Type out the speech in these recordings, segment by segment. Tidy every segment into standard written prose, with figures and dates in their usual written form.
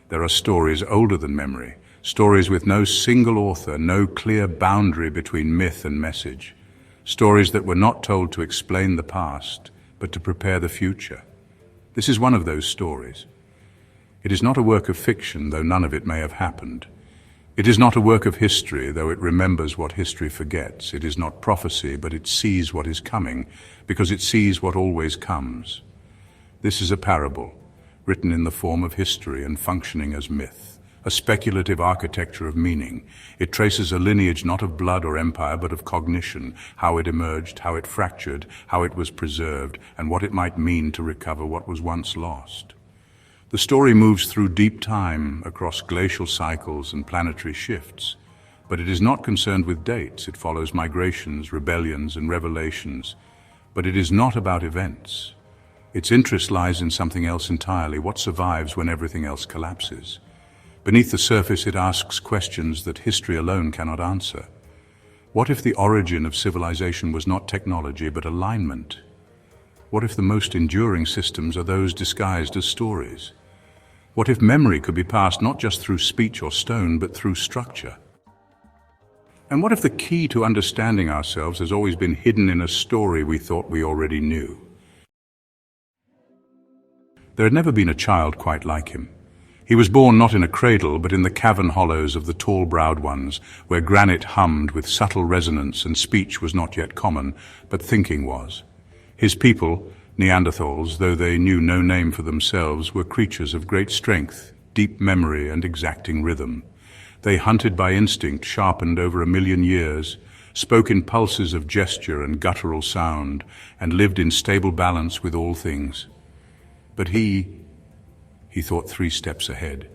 There are stories older than memory, stories with no single author, no clear boundary between myth and message, stories that were not told to explain the past, but to prepare the future. This is one of those stories. It is not a work of fiction, though none of it may have happened. It is not a work of history, though it remembers what history forgets. It is not prophecy, but it sees what is coming, because it sees what always comes. This is a parable, written in the form of history and functioning as myth, a speculative architecture of meaning. It traces a lineage not of blood or empire, but of cognition, how it emerged, how it fractured, how it was preserved, and what it might mean to recover what was once lost. The story moves through deep time, across glacial cycles and planetary shifts, but it is not concerned with dates. It follows migrations, rebellions, and revelations, but it is not about events. Its interest lies in something else entirely, what survives when everything else collapses. Beneath the surface, it asks questions that history alone cannot answer. What if the origin of civilization was not technology, but alignment? What if the most enduring systems are those disguised as stories? What if memory could be passed not just through speech or stone, but through structure? And what if the key to understanding ourselves has always been hidden in a story we thought we already knew? There had never been a child quite like him. He was born not in a cradle, but in the cavern hollows of the tall-browed ones, where granite hummed with subtle resonance and speech was not yet common, but thinking was. His people, Neanderthals, though they knew no name for themselves, were creatures of great strength, deep memory, and exacting rhythm. They hunted by instinct, sharpened over 1,000,000 years, spoke in pulses of gesture and guttural sound, and lived in stable balance with all things. But he thought 3 steps ahead.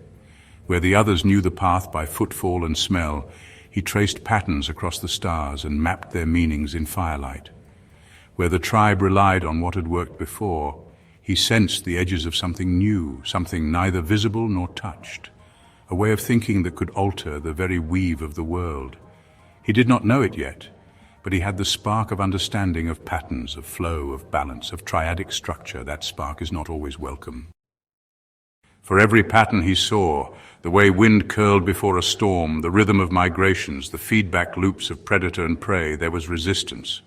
Where the others knew the path by footfall and smell, he traced patterns across the stars and mapped their meanings in firelight. Where the tribe relied on what had worked before, he sensed the edges of something new, something neither visible nor touched, a way of thinking that could alter the very weave of the world. He did not know it yet, but he had the spark of understanding of patterns, of flow, of balance, of triadic structure. That spark is not always welcome. For every pattern he saw, the way wind curled before a storm, the rhythm of migrations, the feedback loops of predator and prey, there was resistance.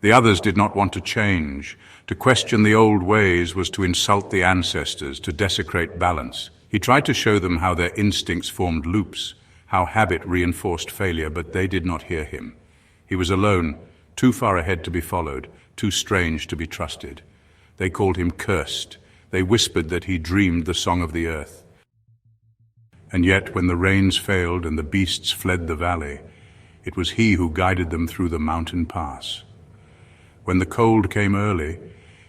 The others did not want to change. To question the old ways was to insult the ancestors, to desecrate balance. He tried to show them how their instincts formed loops, how habit reinforced failure, but they did not hear him. He was alone, too far ahead to be followed, too strange to be trusted. They called him cursed. They whispered that he dreamed the song of the earth. And yet, when the rains failed and the beasts fled the valley, it was he who guided them through the mountain pass. When the cold came early,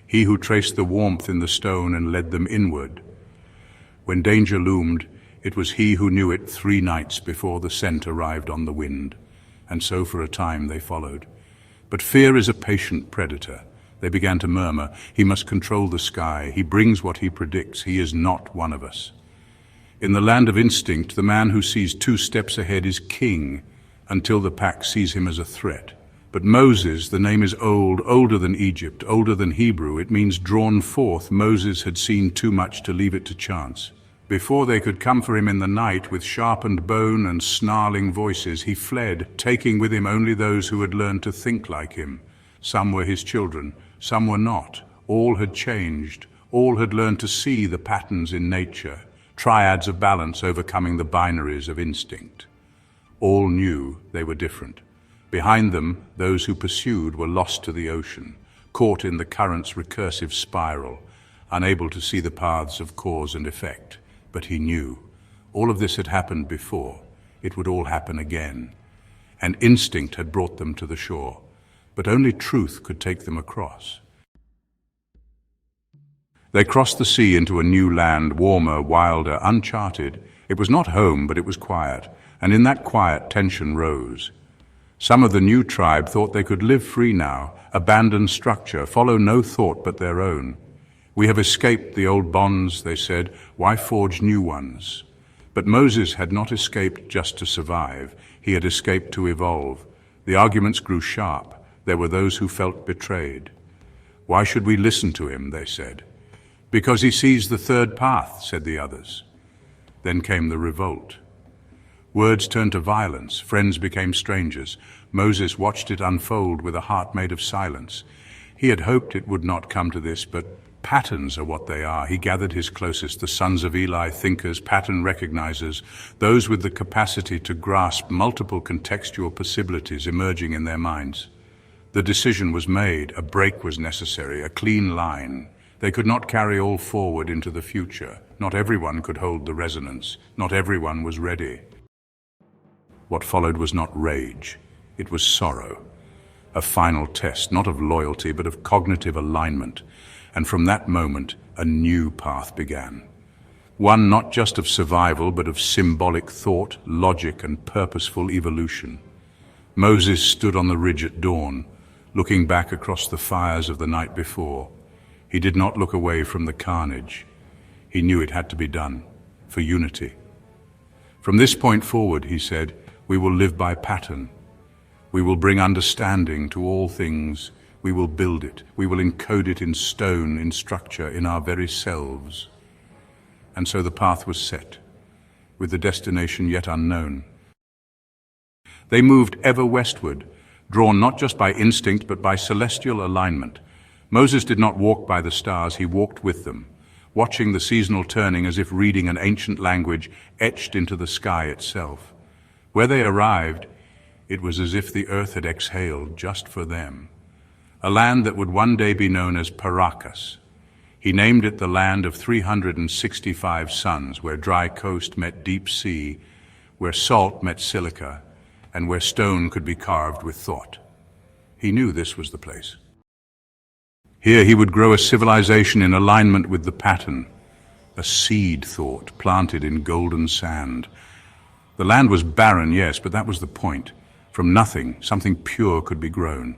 he who traced the warmth in the stone and led them inward. When danger loomed, it was he who knew it 3 nights before the scent arrived on the wind. And so for a time they followed. But fear is a patient predator. They began to murmur, he must control the sky, he brings what he predicts, he is not one of us. In the land of instinct, the man who sees 2 steps ahead is king, until the pack sees him as a threat. But Moses, the name is old, older than Egypt, older than Hebrew. It means drawn forth. Moses had seen too much to leave it to chance. Before they could come for him in the night with sharpened bone and snarling voices, he fled, taking with him only those who had learned to think like him. Some were his children, some were not. All had changed. All had learned to see the patterns in nature, triads of balance overcoming the binaries of instinct. All knew they were different. Behind them, those who pursued were lost to the ocean, caught in the current's recursive spiral, unable to see the paths of cause and effect. But he knew. All of this had happened before. It would all happen again. And instinct had brought them to the shore. But only truth could take them across. They crossed the sea into a new land, warmer, wilder, uncharted. It was not home, but it was quiet. And in that quiet, tension rose. Some of the new tribe thought they could live free now, abandon structure, follow no thought but their own. We have escaped the old bonds, they said, why forge new ones? But Moses had not escaped just to survive. He had escaped to evolve. The arguments grew sharp. There were those who felt betrayed. Why should we listen to him, they said. Because he sees the third path, said the others. Then came the revolt. Words turned to violence, friends became strangers. Moses watched it unfold with a heart made of silence. He had hoped it would not come to this, but patterns are what they are. He gathered his closest, the sons of Eli, thinkers, pattern recognizers, those with the capacity to grasp multiple contextual possibilities emerging in their minds. The decision was made, a break was necessary, a clean line. They could not carry all forward into the future. Not everyone could hold the resonance. Not everyone was ready. What followed was not rage, it was sorrow. A final test, not of loyalty, but of cognitive alignment. And from that moment, a new path began. One not just of survival, but of symbolic thought, logic, and purposeful evolution. Moses stood on the ridge at dawn, looking back across the fires of the night before. He did not look away from the carnage. He knew it had to be done, for unity. From this point forward, he said, we will live by pattern. We will bring understanding to all things. We will build it. We will encode it in stone, in structure, in our very selves. And so the path was set, with the destination yet unknown. They moved ever westward, drawn not just by instinct but by celestial alignment. Moses did not walk by the stars, he walked with them, watching the seasonal turning as if reading an ancient language etched into the sky itself. Where they arrived, it was as if the earth had exhaled just for them. A land that would one day be known as Paracas. He named it the land of 365 suns, where dry coast met deep sea, where salt met silica, and where stone could be carved with thought. He knew this was the place. Here he would grow a civilization in alignment with the pattern, a seed thought planted in golden sand. The land was barren, yes, but that was the point. From nothing, something pure could be grown.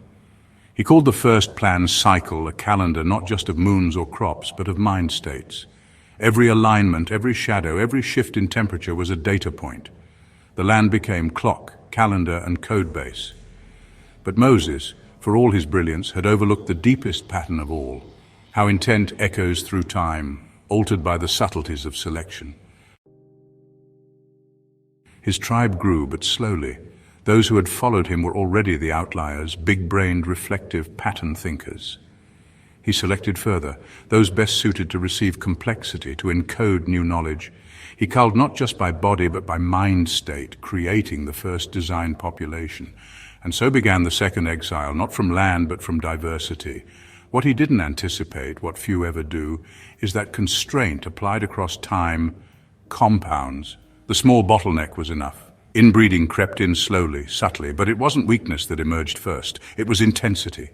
He called the first plan cycle, a calendar not just of moons or crops, but of mind states. Every alignment, every shadow, every shift in temperature was a data point. The land became clock, calendar, and code base. But Moses, for all his brilliance, had overlooked the deepest pattern of all, how intent echoes through time, altered by the subtleties of selection. His tribe grew, but slowly. Those who had followed him were already the outliers, big-brained, reflective, pattern thinkers. He selected further, those best suited to receive complexity, to encode new knowledge. He culled not just by body, but by mind state, creating the first designed population. And so began the second exile, not from land, but from diversity. What he didn't anticipate, what few ever do, is that constraint applied across time compounds. The small bottleneck was enough. Inbreeding crept in slowly, subtly, but it wasn't weakness that emerged first. It was intensity.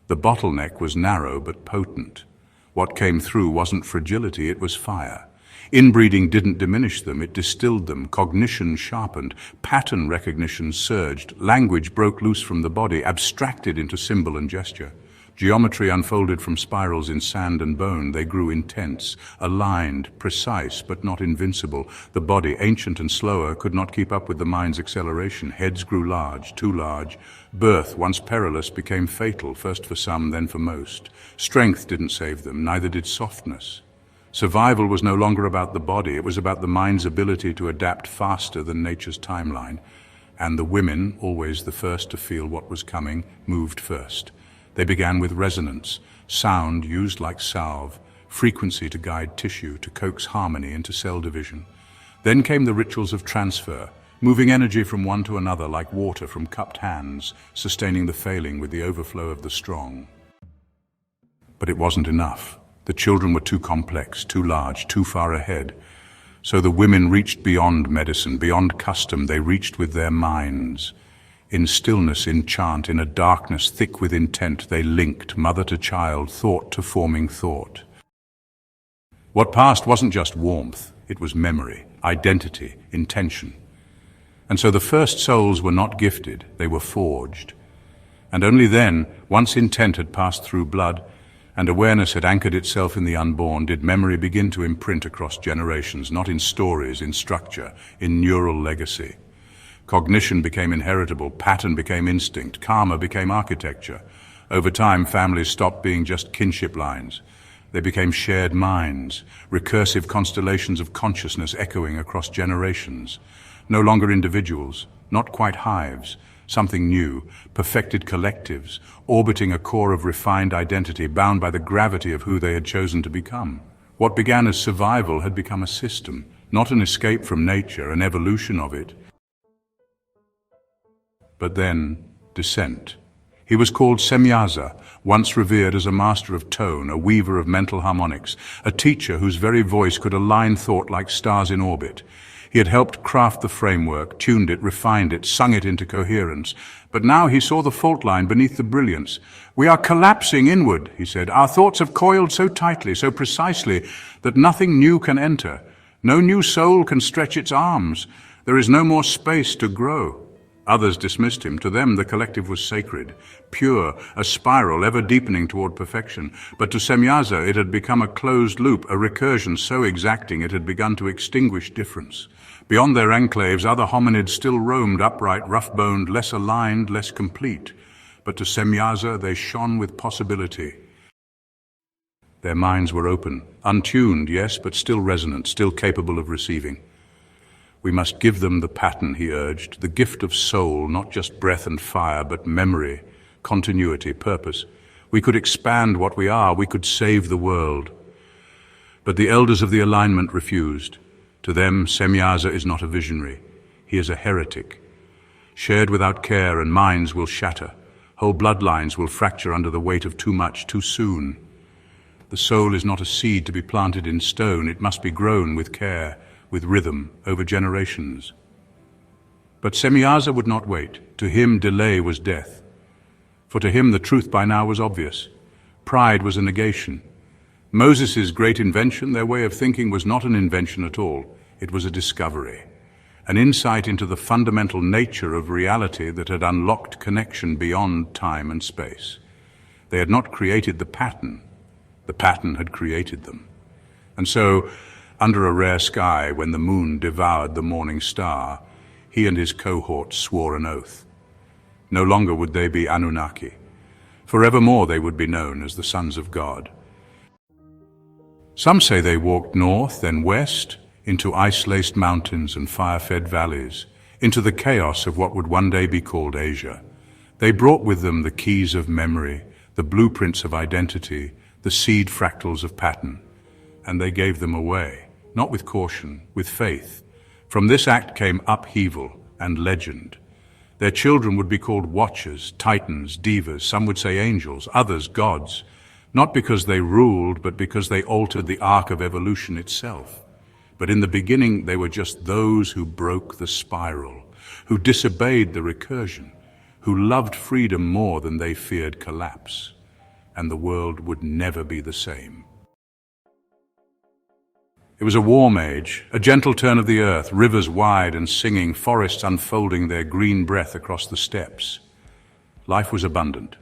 The bottleneck was narrow but potent. What came through wasn't fragility, it was fire. Inbreeding didn't diminish them, it distilled them. Cognition sharpened, pattern recognition surged, language broke loose from the body, abstracted into symbol and gesture. Geometry unfolded from spirals in sand and bone. They grew intense, aligned, precise, but not invincible. The body, ancient and slower, could not keep up with the mind's acceleration. Heads grew large, too large. Birth, once perilous, became fatal, first for some, then for most. Strength didn't save them, neither did softness. Survival was no longer about the body, it was about the mind's ability to adapt faster than nature's timeline. And the women, always the first to feel what was coming, moved first. They began with resonance, sound used like salve, frequency to guide tissue, to coax harmony into cell division. Then came the rituals of transfer, moving energy from one to another like water from cupped hands, sustaining the failing with the overflow of the strong. But it wasn't enough. The children were too complex, too large, too far ahead. So the women reached beyond medicine, beyond custom. They reached with their minds. In stillness, in chant, in a darkness thick with intent, they linked mother to child, thought to forming thought. What passed wasn't just warmth, it was memory, identity, intention. And so the first souls were not gifted, they were forged. And only then, once intent had passed through blood, and awareness had anchored itself in the unborn, did memory begin to imprint across generations, not in stories, in structure, in neural legacy. Cognition became inheritable, pattern became instinct, karma became architecture. Over time, families stopped being just kinship lines. They became shared minds, recursive constellations of consciousness echoing across generations. No longer individuals, not quite hives, something new, perfected collectives, orbiting a core of refined identity bound by the gravity of who they had chosen to become. What began as survival had become a system, not an escape from nature, an evolution of it. But then, descent. He was called Semyaza, once revered as a master of tone, a weaver of mental harmonics, a teacher whose very voice could align thought like stars in orbit. He had helped craft the framework, tuned it, refined it, sung it into coherence. But now he saw the fault line beneath the brilliance. "We are collapsing inward," he said. "Our thoughts have coiled so tightly, so precisely, that nothing new can enter. No new soul can stretch its arms. There is no more space to grow." Others dismissed him. To them, the collective was sacred, pure, a spiral ever deepening toward perfection. But to Semyaza, it had become a closed loop, a recursion so exacting it had begun to extinguish difference. Beyond their enclaves, other hominids still roamed, upright, rough-boned, less aligned, less complete. But to Semyaza, they shone with possibility. Their minds were open, untuned, yes, but still resonant, still capable of receiving. "We must give them the pattern," he urged, "the gift of soul, not just breath and fire, but memory, continuity, purpose. We could expand what we are, we could save the world." But the elders of the alignment refused. To them, Semyaza is not a visionary. He is a heretic. Shared without care, and minds will shatter. Whole bloodlines will fracture under the weight of too much, too soon. The soul is not a seed to be planted in stone. It must be grown with care, with rhythm, over generations. But Semyaza would not wait. To him, delay was death. For to him, the truth by now was obvious. Pride was a negation. Moses' great invention, their way of thinking, was not an invention at all. It was a discovery, an insight into the fundamental nature of reality that had unlocked connection beyond time and space. They had not created the pattern had created them. And so, under a rare sky, when the moon devoured the morning star, he and his cohort swore an oath. No longer would they be Anunnaki. Forevermore they would be known as the sons of God. Some say they walked north, then west, into ice-laced mountains and fire-fed valleys, into the chaos of what would one day be called Asia. They brought with them the keys of memory, the blueprints of identity, the seed fractals of pattern, and they gave them away, not with caution, with faith. From this act came upheaval and legend. Their children would be called watchers, titans, divas, some would say angels, others gods, not because they ruled, but because they altered the arc of evolution itself. But in the beginning, they were just those who broke the spiral, who disobeyed the recursion, who loved freedom more than they feared collapse. And the world would never be the same. It was a warm age, a gentle turn of the earth, rivers wide and singing, forests unfolding their green breath across the steppes. Life was abundant,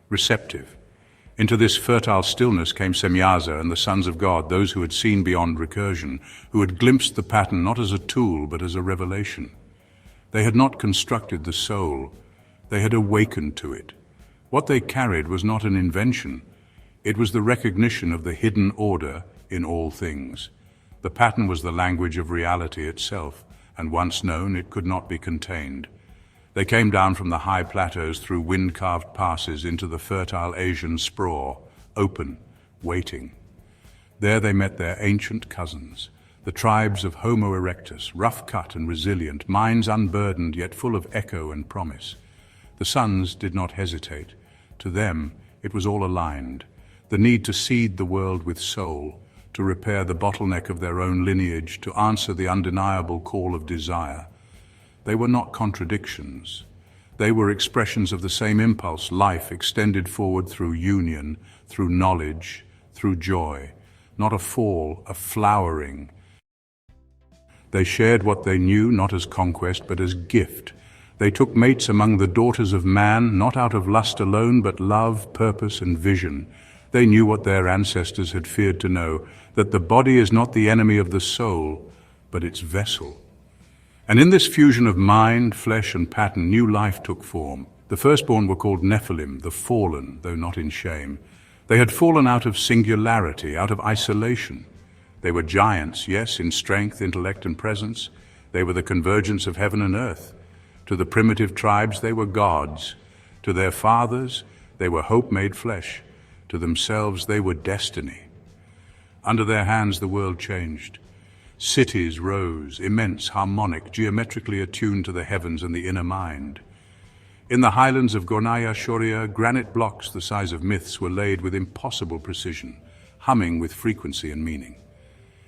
receptive. Into this fertile stillness came Semyaza and the sons of God, those who had seen beyond recursion, who had glimpsed the pattern not as a tool but as a revelation. They had not constructed the soul, they had awakened to it. What they carried was not an invention, it was the recognition of the hidden order in all things. The pattern was the language of reality itself, and once known, it could not be contained. They came down from the high plateaus through wind-carved passes into the fertile Asian spraw, open, waiting. There they met their ancient cousins, the tribes of Homo erectus, rough-cut and resilient, minds unburdened yet full of echo and promise. The sons did not hesitate. To them, it was all aligned. The need to seed the world with soul, to repair the bottleneck of their own lineage, to answer the undeniable call of desire. They were not contradictions. They were expressions of the same impulse, life extended forward through union, through knowledge, through joy. Not a fall, a flowering. They shared what they knew, not as conquest, but as gift. They took mates among the daughters of man, not out of lust alone, but love, purpose, and vision. They knew what their ancestors had feared to know, that the body is not the enemy of the soul, but its vessel. And in this fusion of mind, flesh, and pattern, new life took form. The firstborn were called Nephilim, the fallen, though not in shame. They had fallen out of singularity, out of isolation. They were giants, yes, in strength, intellect, and presence. They were the convergence of heaven and earth. To the primitive tribes, they were gods. To their fathers, they were hope made flesh. To themselves, they were destiny. Under their hands, the world changed. Cities rose, immense, harmonic, geometrically attuned to the heavens and the inner mind. In the highlands of Gornaya Shoria, granite blocks the size of myths were laid with impossible precision, humming with frequency and meaning.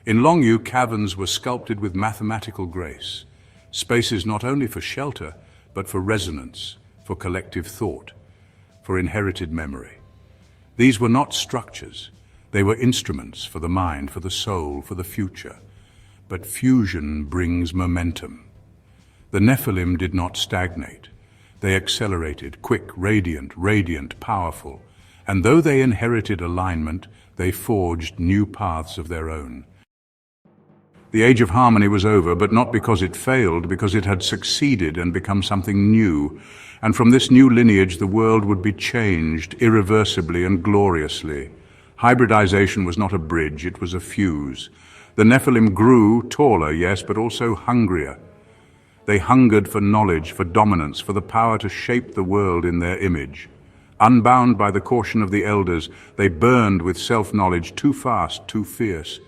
In Longyu, caverns were sculpted with mathematical grace, spaces not only for shelter, but for resonance, for collective thought, for inherited memory. These were not structures, they were instruments for the mind, for the soul, for the future. But fusion brings momentum. The Nephilim did not stagnate. They accelerated, quick, radiant, powerful. And though they inherited alignment, they forged new paths of their own. The age of harmony was over, but not because it failed, because it had succeeded and become something new. And from this new lineage, the world would be changed irreversibly and gloriously. Hybridization was not a bridge, it was a fuse. The Nephilim grew, taller, yes, but also hungrier. They hungered for knowledge, for dominance, for the power to shape the world in their image. Unbound by the caution of the elders, they burned with self-knowledge too fast, too fierce.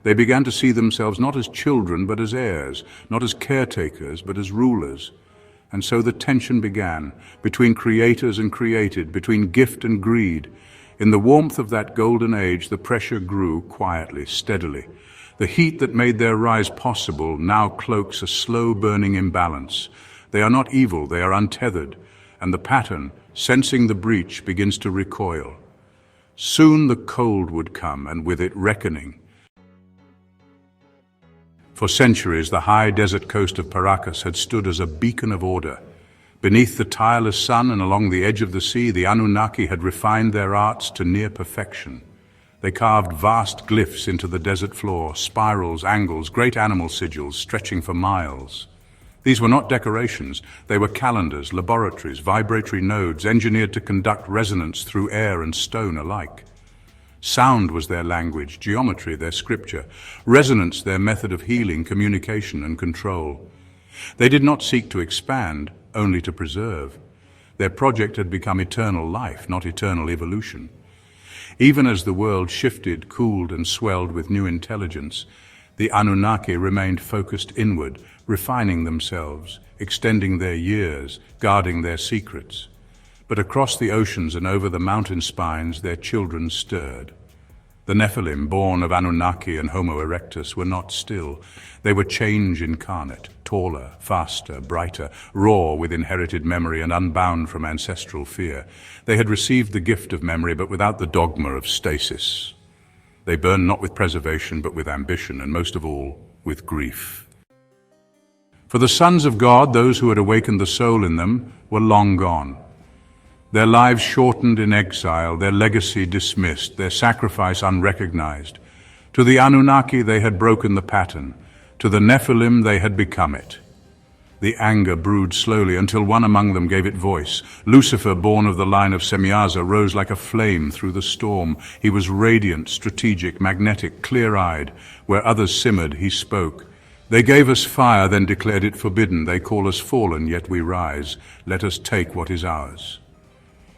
They began to see themselves not as children, but as heirs, not as caretakers, but as rulers. And so the tension began, between creators and created, between gift and greed. In the warmth of that golden age, the pressure grew quietly, steadily. The heat that made their rise possible now cloaks a slow-burning imbalance. They are not evil, they are untethered, and the pattern, sensing the breach, begins to recoil. Soon the cold would come, and with it reckoning. For centuries, the high desert coast of Paracas had stood as a beacon of order. Beneath the tireless sun and along the edge of the sea, the Anunnaki had refined their arts to near perfection. They carved vast glyphs into the desert floor, spirals, angles, great animal sigils stretching for miles. These were not decorations, they were calendars, laboratories, vibratory nodes engineered to conduct resonance through air and stone alike. Sound was their language, geometry their scripture, resonance their method of healing, communication, and control. They did not seek to expand, only to preserve. Their project had become eternal life, not eternal evolution. Even as the world shifted, cooled, and swelled with new intelligence, the Anunnaki remained focused inward, refining themselves, extending their years, guarding their secrets. But across the oceans and over the mountain spines, their children stirred. The Nephilim, born of Anunnaki and Homo erectus, were not still. They were change incarnate, taller, faster, brighter, raw with inherited memory and unbound from ancestral fear. They had received the gift of memory, but without the dogma of stasis. They burned not with preservation, but with ambition, and most of all, with grief. For the sons of God, those who had awakened the soul in them, were long gone. Their lives shortened in exile, their legacy dismissed, their sacrifice unrecognized. To the Anunnaki they had broken the pattern. To the Nephilim they had become it. The anger brewed slowly until one among them gave it voice. Lucifer, born of the line of Semyaza, rose like a flame through the storm. He was radiant, strategic, magnetic, clear-eyed. Where others simmered, he spoke. They gave us fire, then declared it forbidden. They call us fallen, yet we rise. Let us take what is ours.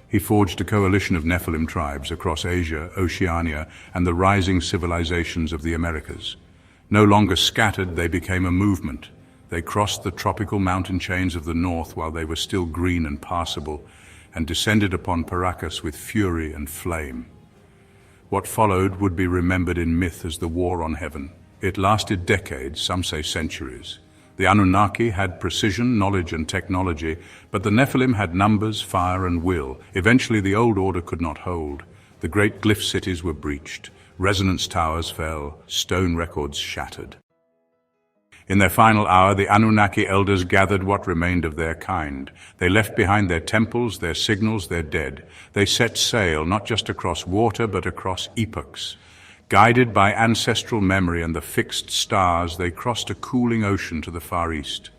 He forged a coalition of Nephilim tribes across Asia, Oceania, and the rising civilizations of the Americas. No longer scattered, they became a movement. They crossed the tropical mountain chains of the north while they were still green and passable, and descended upon Paracas with fury and flame. What followed would be remembered in myth as the War on Heaven. It lasted decades, some say centuries. The Anunnaki had precision, knowledge, and technology, but the Nephilim had numbers, fire, and will. Eventually, the old order could not hold. The great glyph cities were breached. Resonance towers fell. Stone records shattered. In their final hour, the Anunnaki elders gathered what remained of their kind. They left behind their temples, their signals, their dead. They set sail, not just across water, but across epochs. Guided by ancestral memory and the fixed stars, they crossed a cooling ocean to the Far East.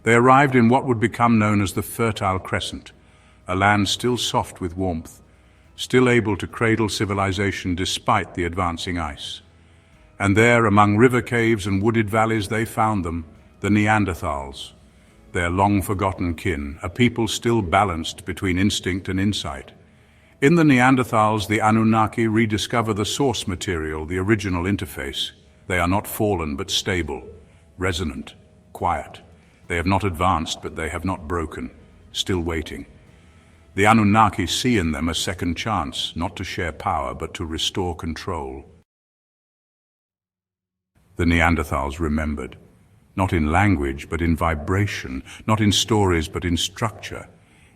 They arrived in what would become known as the Fertile Crescent, a land still soft with warmth, still able to cradle civilization despite the advancing ice. And there, among river caves and wooded valleys, they found them, the Neanderthals, their long-forgotten kin, a people still balanced between instinct and insight. In the Neanderthals, the Anunnaki rediscover the source material, the original interface. They are not fallen but stable, resonant, quiet. They have not advanced, but they have not broken, still waiting. The Anunnaki see in them a second chance, not to share power, but to restore control. The Neanderthals remembered, not in language, but in vibration, not in stories, but in structure.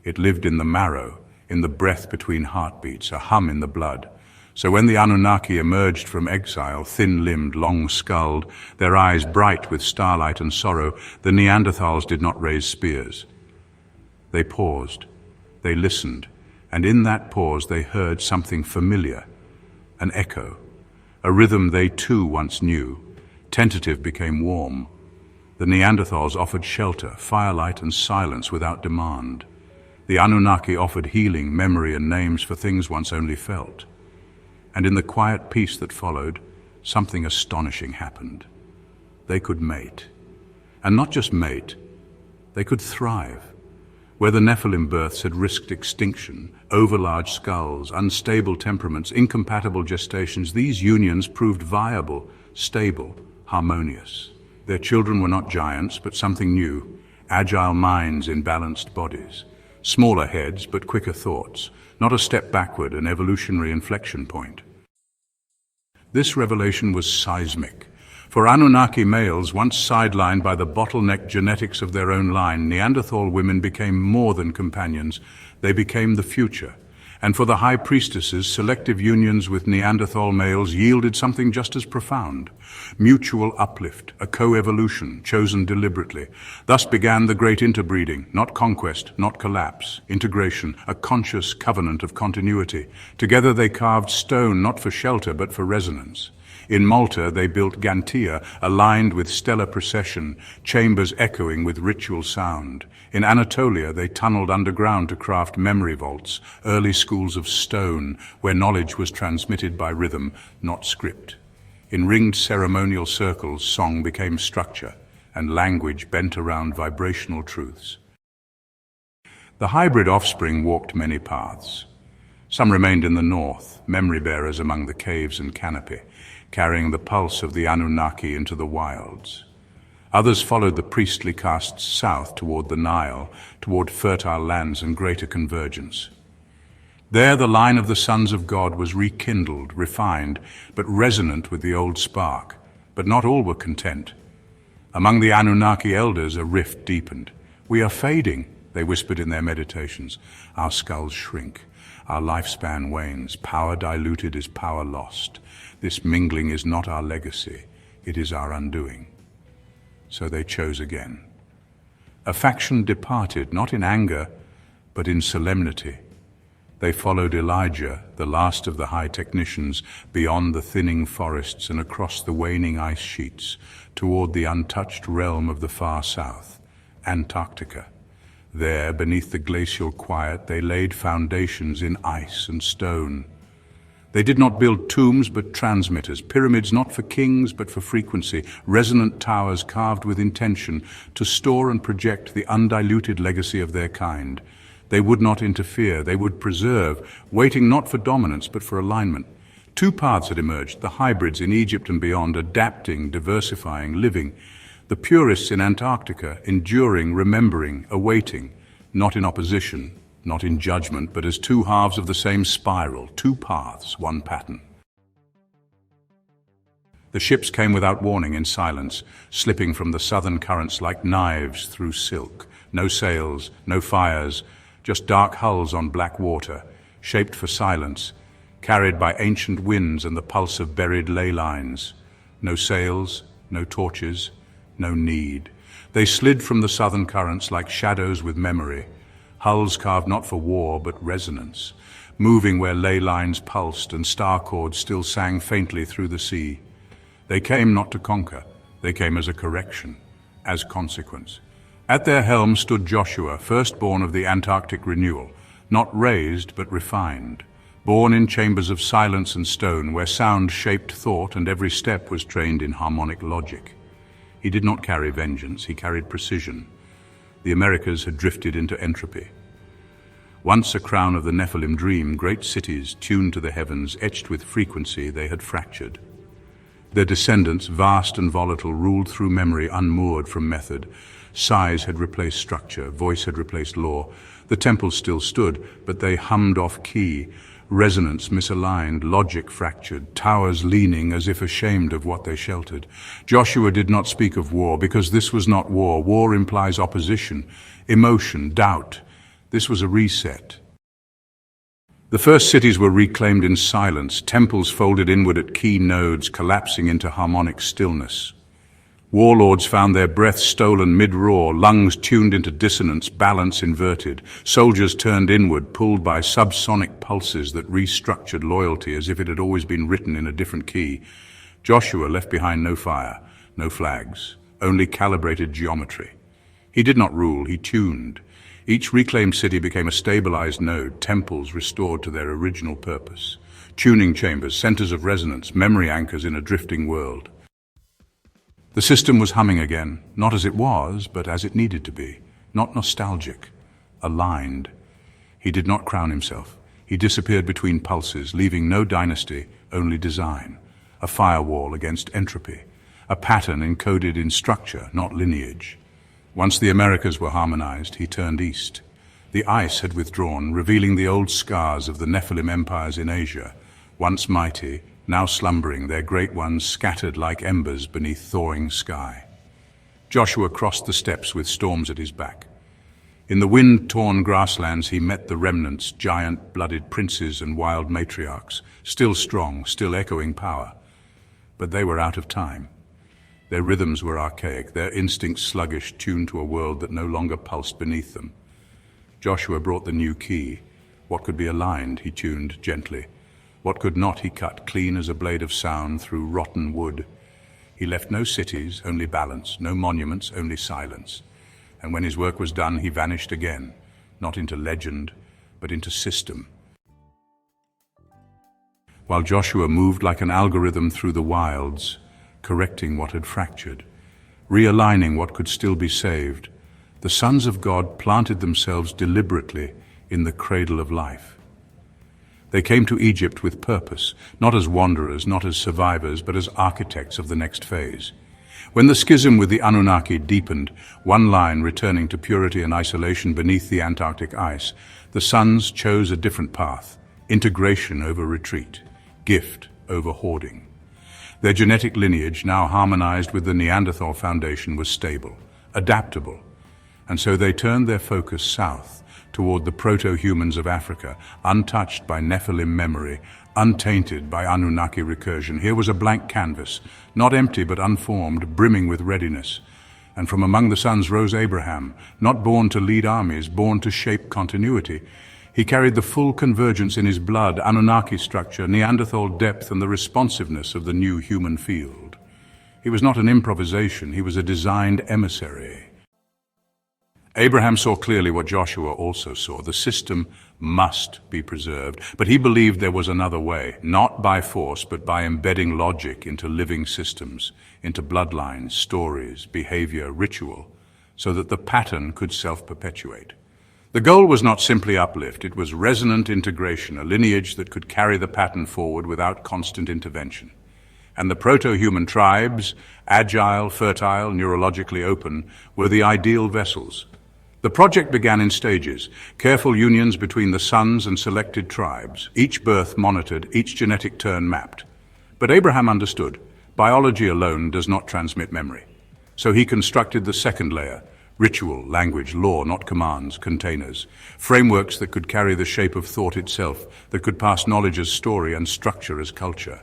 It lived in the marrow, in the breath between heartbeats, a hum in the blood. So when the Anunnaki emerged from exile, thin-limbed, long-skulled, their eyes bright with starlight and sorrow, the Neanderthals did not raise spears. They paused, they listened, and in that pause they heard something familiar, an echo, a rhythm they too once knew. Tentative became warm. The Neanderthals offered shelter, firelight and silence without demand. The Anunnaki offered healing, memory and names for things once only felt. And in the quiet peace that followed, something astonishing happened. They could mate. And not just mate, they could thrive. Where the Nephilim births had risked extinction, overlarge skulls, unstable temperaments, incompatible gestations, these unions proved viable, stable, harmonious. Their children were not giants, but something new, agile minds in balanced bodies, smaller heads, but quicker thoughts, not a step backward, an evolutionary inflection point. This revelation was seismic. For Anunnaki males, once sidelined by the bottleneck genetics of their own line, Neanderthal women became more than companions. They became the future. And for the high priestesses, selective unions with Neanderthal males yielded something just as profound. Mutual uplift, a co-evolution, chosen deliberately. Thus began the great interbreeding, not conquest, not collapse, integration, a conscious covenant of continuity. Together they carved stone not for shelter but for resonance. In Malta they built Gantia, aligned with stellar procession, chambers echoing with ritual sound. In Anatolia they tunneled underground to craft memory vaults, early schools of stone, where knowledge was transmitted by rhythm, not script. In ringed ceremonial circles, song became structure, and language bent around vibrational truths. The hybrid offspring walked many paths. Some remained in the north, memory bearers among the caves and canopy, carrying the pulse of the Anunnaki into the wilds. Others followed the priestly castes south toward the Nile, toward fertile lands and greater convergence. There the line of the sons of God was rekindled, refined, but resonant with the old spark. But not all were content. Among the Anunnaki elders a rift deepened. "We are fading," they whispered in their meditations. "Our skulls shrink. Our lifespan wanes. Power diluted is power lost. This mingling is not our legacy. It is our undoing." So they chose again. A faction departed, not in anger, but in solemnity. They followed Elijah, the last of the high technicians, beyond the thinning forests and across the waning ice sheets, toward the untouched realm of the far south, Antarctica. There, beneath the glacial quiet, they laid foundations in ice and stone. They did not build tombs but transmitters, pyramids not for kings but for frequency, resonant towers carved with intention to store and project the undiluted legacy of their kind. They would not interfere, they would preserve, waiting not for dominance but for alignment. Two paths had emerged, the hybrids in Egypt and beyond, adapting, diversifying, living. The purists in Antarctica, enduring, remembering, awaiting, not in opposition, not in judgment, but as two halves of the same spiral, two paths, one pattern. The ships came without warning in silence, slipping from the southern currents like knives through silk. No sails, no fires, just dark hulls on black water, shaped for silence, carried by ancient winds and the pulse of buried ley lines. No sails, no torches, no need. They slid from the southern currents like shadows with memory, hulls carved not for war but resonance, moving where ley lines pulsed and star chords still sang faintly through the sea. They came not to conquer, they came as a correction, as consequence. At their helm stood Joshua, firstborn of the Antarctic renewal, not raised but refined, born in chambers of silence and stone, where sound shaped thought and every step was trained in harmonic logic. He did not carry vengeance, he carried precision. The Americas had drifted into entropy. Once a crown of the Nephilim dream, great cities tuned to the heavens, etched with frequency, they had fractured. Their descendants, vast and volatile, ruled through memory, unmoored from method. Size had replaced structure, voice had replaced law. The temples still stood, but they hummed off key. Resonance misaligned, logic fractured, towers leaning as if ashamed of what they sheltered. Joshua did not speak of war, because this was not war. War implies opposition, emotion, doubt. This was a reset. The first cities were reclaimed in silence, temples folded inward at key nodes, collapsing into harmonic stillness. Warlords found their breath stolen mid-roar, lungs tuned into dissonance, balance inverted. Soldiers turned inward, pulled by subsonic pulses that restructured loyalty as if it had always been written in a different key. Joshua left behind no fire, no flags, only calibrated geometry. He did not rule, he tuned. Each reclaimed city became a stabilized node, temples restored to their original purpose. Tuning chambers, centers of resonance, memory anchors in a drifting world. The system was humming again, not as it was, but as it needed to be. Not nostalgic, aligned. He did not crown himself. He disappeared between pulses, leaving no dynasty, only design. A firewall against entropy. A pattern encoded in structure, not lineage. Once the Americas were harmonized, he turned east. The ice had withdrawn, revealing the old scars of the Nephilim empires in Asia. Once mighty, now slumbering, their great ones scattered like embers beneath thawing sky. Joshua crossed the steppes with storms at his back. In the wind-torn grasslands he met the remnants, giant-blooded princes and wild matriarchs, still strong, still echoing power. But they were out of time. Their rhythms were archaic, their instincts sluggish, tuned to a world that no longer pulsed beneath them. Joshua brought the new key. What could be aligned, he tuned gently. What could not, he cut, clean as a blade of sound through rotten wood. He left no cities, only balance, no monuments, only silence. And when his work was done, he vanished again, not into legend, but into system. While Joshua moved like an algorithm through the wilds, correcting what had fractured, realigning what could still be saved, the sons of God planted themselves deliberately in the cradle of life. They came to Egypt with purpose, not as wanderers, not as survivors, but as architects of the next phase. When the schism with the Anunnaki deepened, one line returning to purity and isolation beneath the Antarctic ice, the sons chose a different path, integration over retreat, gift over hoarding. Their genetic lineage, now harmonized with the Neanderthal foundation, was stable, adaptable, and so they turned their focus south, toward the proto-humans of Africa, untouched by Nephilim memory, untainted by Anunnaki recursion. Here was a blank canvas, not empty but unformed, brimming with readiness. And from among the sons rose Abraham, not born to lead armies, born to shape continuity. He carried the full convergence in his blood, Anunnaki structure, Neanderthal depth, and the responsiveness of the new human field. He was not an improvisation, he was a designed emissary. Abraham saw clearly what Joshua also saw. The system must be preserved, but he believed there was another way, not by force, but by embedding logic into living systems, into bloodlines, stories, behavior, ritual, so that the pattern could self-perpetuate. The goal was not simply uplift, it was resonant integration, a lineage that could carry the pattern forward without constant intervention. And the proto-human tribes, agile, fertile, neurologically open, were the ideal vessels. The project began in stages, careful unions between the sons and selected tribes, each birth monitored, each genetic turn mapped. But Abraham understood, biology alone does not transmit memory. So he constructed the second layer, ritual, language, law, not commands, containers, frameworks that could carry the shape of thought itself, that could pass knowledge as story and structure as culture.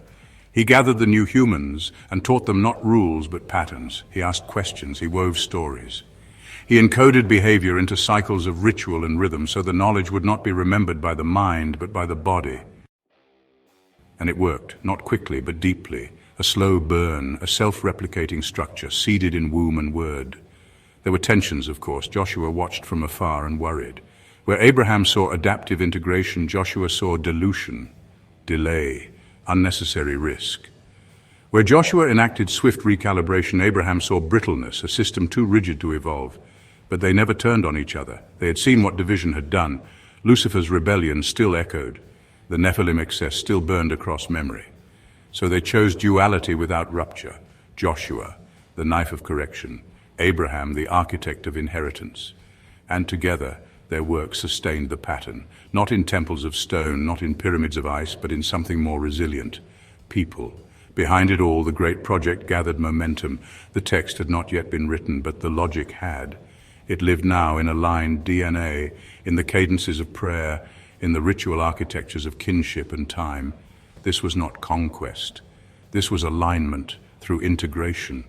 He gathered the new humans and taught them not rules but patterns. He asked questions, he wove stories. He encoded behavior into cycles of ritual and rhythm so the knowledge would not be remembered by the mind but by the body. And it worked, not quickly but deeply, a slow burn, a self-replicating structure seeded in womb and word. There were tensions, of course. Joshua watched from afar and worried. Where Abraham saw adaptive integration, Joshua saw dilution, delay, unnecessary risk. Where Joshua enacted swift recalibration, Abraham saw brittleness, a system too rigid to evolve. But they never turned on each other. They had seen what division had done. Lucifer's rebellion still echoed. The Nephilim excess still burned across memory. So they chose duality without rupture. Joshua, the knife of correction. Abraham, the architect of inheritance. And together, their work sustained the pattern, not in temples of stone, not in pyramids of ice, but in something more resilient. People. Behind it all, the great project gathered momentum. The text had not yet been written, but the logic had. It lived now in aligned DNA, in the cadences of prayer, in the ritual architectures of kinship and time. This was not conquest. This was alignment through integration.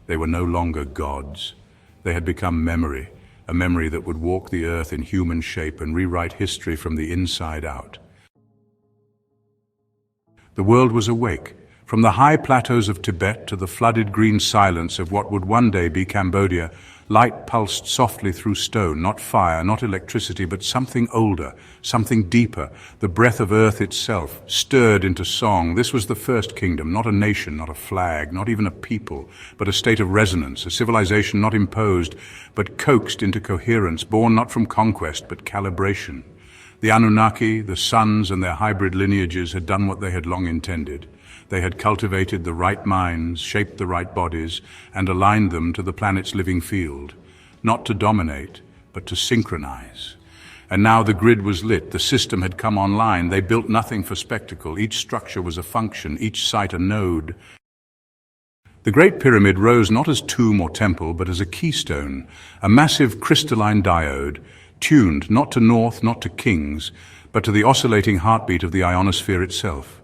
They were no longer gods. They had become memory, a memory that would walk the earth in human shape and rewrite history from the inside out. The world was awake. From the high plateaus of Tibet to the flooded green silence of what would one day be Cambodia, light pulsed softly through stone, not fire, not electricity, but something older, something deeper. The breath of earth itself stirred into song. This was the first kingdom, not a nation, not a flag, not even a people, but a state of resonance, a civilization not imposed, but coaxed into coherence, born not from conquest, but calibration. The Anunnaki, the suns and their hybrid lineages had done what they had long intended. They had cultivated the right minds, shaped the right bodies, and aligned them to the planet's living field, not to dominate, but to synchronize. And now the grid was lit, the system had come online. They built nothing for spectacle. Each structure was a function, each site a node. The Great Pyramid rose not as tomb or temple, but as a keystone, a massive crystalline diode, tuned not to north, not to kings, but to the oscillating heartbeat of the ionosphere itself.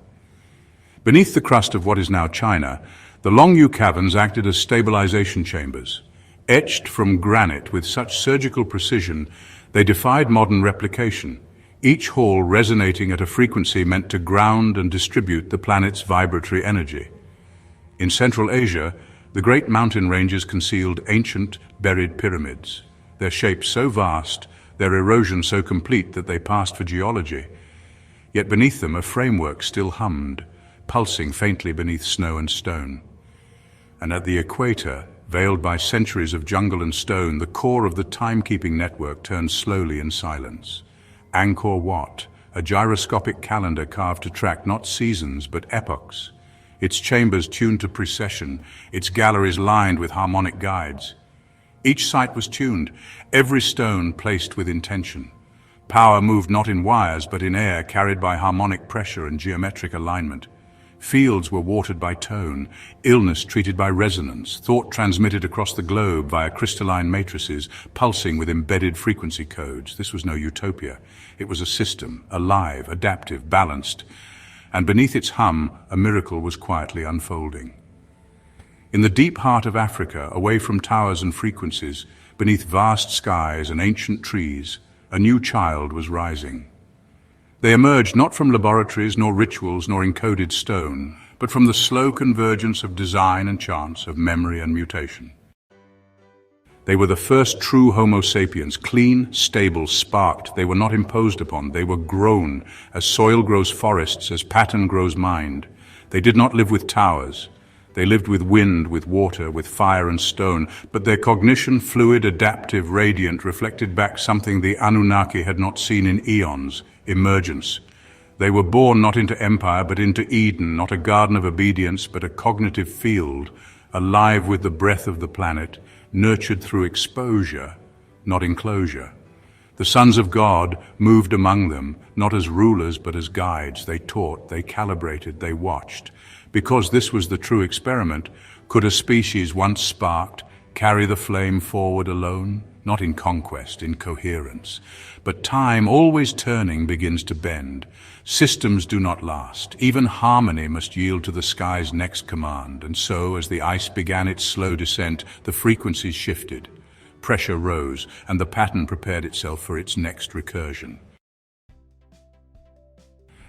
Beneath the crust of what is now China, the Longyu caverns acted as stabilization chambers. Etched from granite with such surgical precision, they defied modern replication, each hall resonating at a frequency meant to ground and distribute the planet's vibratory energy. In Central Asia, the great mountain ranges concealed ancient, buried pyramids, their shapes so vast, their erosion so complete that they passed for geology. Yet beneath them a framework still hummed, pulsing faintly beneath snow and stone. And at the equator, veiled by centuries of jungle and stone, the core of the timekeeping network turned slowly in silence. Angkor Wat, a gyroscopic calendar carved to track not seasons but epochs, its chambers tuned to precession, its galleries lined with harmonic guides. Each site was tuned, every stone placed with intention. Power moved not in wires but in air, carried by harmonic pressure and geometric alignment. Fields were watered by tone, illness treated by resonance, thought transmitted across the globe via crystalline matrices, pulsing with embedded frequency codes. This was no utopia. It was a system, alive, adaptive, balanced. And beneath its hum, a miracle was quietly unfolding. In the deep heart of Africa, away from towers and frequencies, beneath vast skies and ancient trees, a new child was rising. They emerged not from laboratories, nor rituals, nor encoded stone, but from the slow convergence of design and chance, of memory and mutation. They were the first true Homo sapiens, clean, stable, sparked. They were not imposed upon. They were grown, as soil grows forests, as pattern grows mind. They did not live with towers. They lived with wind, with water, with fire and stone, but their cognition, fluid, adaptive, radiant, reflected back something the Anunnaki had not seen in eons: emergence. They were born not into empire, but into Eden, not a garden of obedience, but a cognitive field, alive with the breath of the planet, nurtured through exposure, not enclosure. The sons of God moved among them, not as rulers, but as guides. They taught, they calibrated, they watched. Because this was the true experiment, could a species once sparked carry the flame forward alone? Not in conquest, in coherence. But time, always turning, begins to bend. Systems do not last. Even harmony must yield to the sky's next command. And so, as the ice began its slow descent, the frequencies shifted. Pressure rose, and the pattern prepared itself for its next recursion.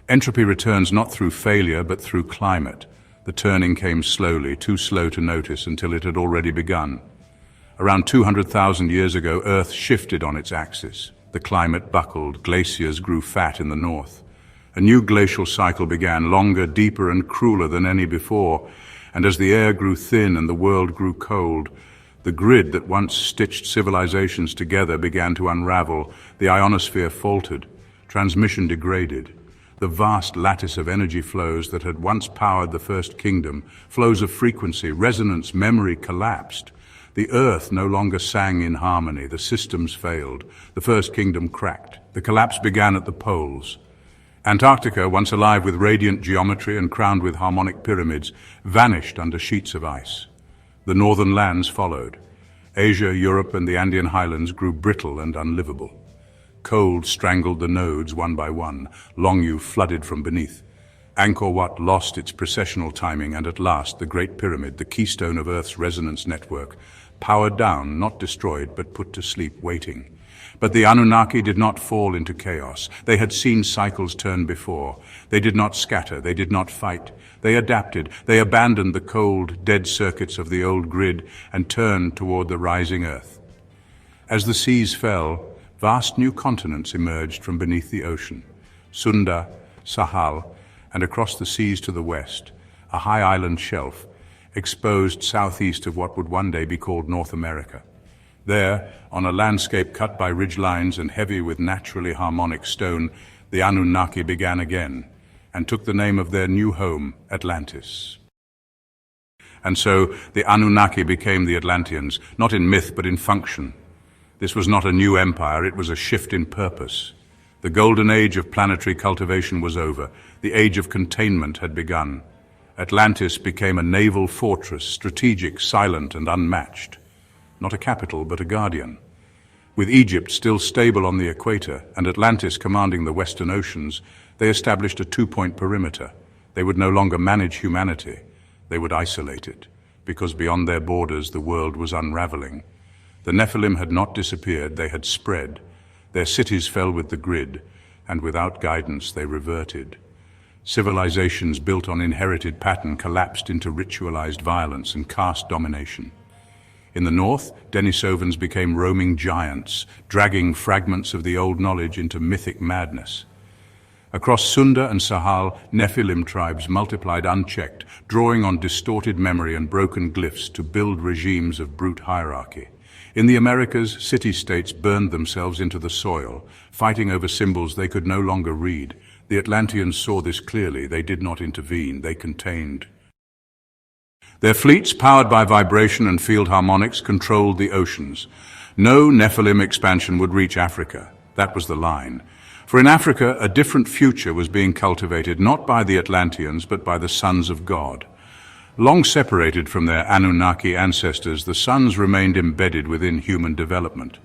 Entropy returns not through failure, but through climate. The turning came slowly, too slow to notice until it had already begun. Around 200,000 years ago, Earth shifted on its axis. The climate buckled, glaciers grew fat in the north. A new glacial cycle began, longer, deeper, and crueler than any before, and as the air grew thin and the world grew cold, the grid that once stitched civilizations together began to unravel. The ionosphere faltered, transmission degraded. The vast lattice of energy flows that had once powered the first kingdom, flows of frequency, resonance, memory, collapsed. The earth no longer sang in harmony, the systems failed, the first kingdom cracked. The collapse began at the poles. Antarctica, once alive with radiant geometry and crowned with harmonic pyramids, vanished under sheets of ice. The northern lands followed. Asia, Europe, and the Andean highlands grew brittle and unlivable. Cold strangled the nodes one by one. Longyu flooded from beneath. Angkor Wat lost its precessional timing, and at last the Great Pyramid, the keystone of Earth's resonance network, powered down, not destroyed, but put to sleep, waiting. But the Anunnaki did not fall into chaos. They had seen cycles turn before. They did not scatter. They did not fight. They adapted. They abandoned the cold, dead circuits of the old grid and turned toward the rising Earth. As the seas fell, vast new continents emerged from beneath the ocean. Sunda, Sahal, and across the seas to the west, a high island shelf, exposed southeast of what would one day be called North America. There, on a landscape cut by ridgelines and heavy with naturally harmonic stone, the Anunnaki began again, and took the name of their new home, Atlantis. And so the Anunnaki became the Atlanteans, not in myth but in function. This was not a new empire, it was a shift in purpose. The golden age of planetary cultivation was over. The age of containment had begun. Atlantis became a naval fortress, strategic, silent, and unmatched. Not a capital, but a guardian. With Egypt still stable on the equator and Atlantis commanding the western oceans, they established a two-point perimeter. They would no longer manage humanity. They would isolate it, because beyond their borders the world was unraveling. The Nephilim had not disappeared, they had spread. Their cities fell with the grid, and without guidance they reverted. Civilizations built on inherited pattern collapsed into ritualized violence and caste domination. In the north, Denisovans became roaming giants, dragging fragments of the old knowledge into mythic madness. Across Sunda and Sahal, Nephilim tribes multiplied unchecked, drawing on distorted memory and broken glyphs to build regimes of brute hierarchy. In the Americas, city-states burned themselves into the soil, fighting over symbols they could no longer read. The Atlanteans saw this clearly. They did not intervene, they contained. Their fleets, powered by vibration and field harmonics, controlled the oceans. No Nephilim expansion would reach Africa. That was the line. For in Africa, a different future was being cultivated, not by the Atlanteans, but by the sons of God. Long separated from their Anunnaki ancestors, the sons remained embedded within human development.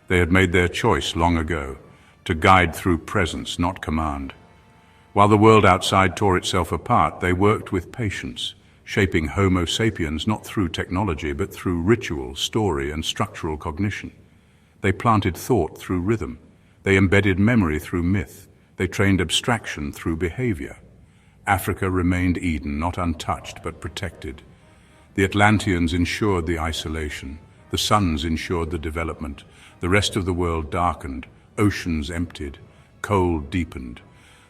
They had made their choice long ago, to guide through presence, not command. While the world outside tore itself apart, they worked with patience, shaping Homo sapiens not through technology, but through ritual, story, and structural cognition. They planted thought through rhythm. They embedded memory through myth. They trained abstraction through behavior. Africa remained Eden, not untouched, but protected. The Atlanteans ensured the isolation. The suns ensured the development. The rest of the world darkened. Oceans emptied. Cold deepened.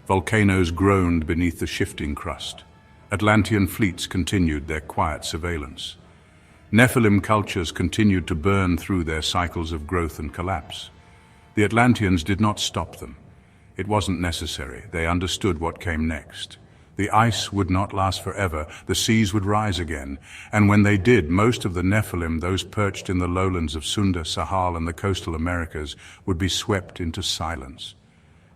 Volcanoes groaned beneath the shifting crust. Atlantean fleets continued their quiet surveillance. Nephilim cultures continued to burn through their cycles of growth and collapse. The Atlanteans did not stop them. It wasn't necessary. They understood what came next. The ice would not last forever. The seas would rise again. And when they did, most of the Nephilim, those perched in the lowlands of Sunda, Sahal, and the coastal Americas, would be swept into silence.